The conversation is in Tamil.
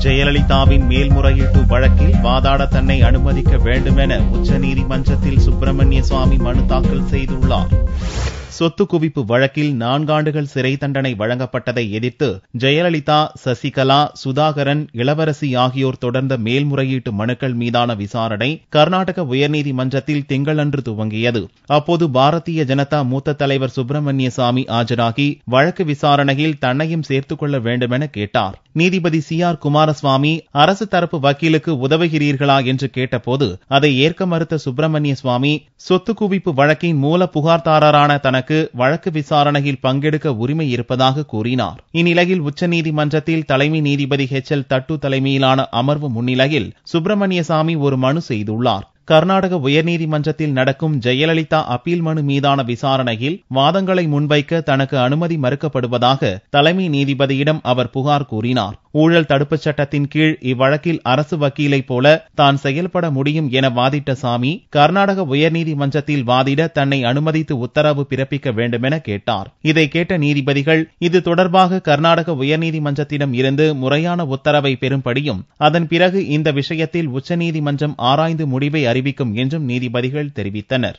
ஜெயலலிதாவின் மேல்முறையீட்டு வழக்கில் வாதாட தன்னை அனுமதிக்க வேண்டுமென உச்சநீதிமன்றத்தில் சுப்பிரமணிய சுவாமி மனு தாக்கல் செய்துள்ளார். சொத்து குவிப்பு வழக்கில் 4 ஆண்டுகள் சிறை தண்டனை வழங்கப்பட்டதை எதிர்த்து ஜெயலலிதா, சசிகலா, சுதாகரன், இளவரசி ஆகியோர் தொடர்ந்த மேல்முறையீட்டு மனுக்கள் மீதான விசாரணை கர்நாடக உயர்நீதிமன்றத்தில் திங்களன்று துவங்கியது. அப்போது பாரதிய ஜனதா மூத்த தலைவர் சுப்பிரமணிய சாமி ஆஜராகி வழக்கு விசாரணையில் தன்னையும் சேர்த்துக் கொள்ள வேண்டுமென கேட்டார். நீதிபதி CR குமாரசுவாமி அரசு தரப்பு வக்கீலுக்கு உதவுகிறீர்களா என்று கேட்டபோது அதை ஏற்க மறுத்த சுப்பிரமணிய சுவாமி, சொத்து குவிப்பு வழக்கின் மூல புகார்தாரரான தனக்கு வழக்கு விசாரணையில் பங்கெடுக்க உரிமை இருப்பதாக கூறினார். இந்நிலையில் உச்சநீதிமன்றத்தில் தலைமை நீதிபதி HL தட்டு தலைமையிலான அமர்வு முன்னிலையில் சுப்பிரமணிய சாமி ஒரு மனு செய்துள்ளார். கர்நாடக உயர்நீதிமன்றத்தில் நடக்கும் ஜெயலலிதா அப்பீல் மனு மீதான விசாரணையில் வாதங்களை முன்வைக்க தனக்கு அனுமதி மறுக்கப்படுவதாக தலைமை நீதிபதியிடம் அவர் புகார் கூறினார். ஊழல் தடுப்புச் சட்டத்தின் கீழ் இவ்வழக்கில் அரசு வக்கீலைப் போல தான் செயல்பட முடியும் என வாதிட்ட சாமி, கர்நாடக உயர்நீதிமன்றத்தில் வாதிட தன்னை அனுமதித்து உத்தரவு பிறப்பிக்க வேண்டுமென கேட்டார். இதை கேட்ட நீதிபதிகள் இது தொடர்பாக கர்நாடக உயர்நீதிமன்றத்திடம் இருந்து முறையான உத்தரவை பெறும்படியும் அதன் பிறகு இந்த விஷயத்தில் உச்சநீதிமன்றம் ஆராய்ந்து முடிவை அறிவிக்கும் என்றும் நீதிபதிகள் தெரிவித்தனர்.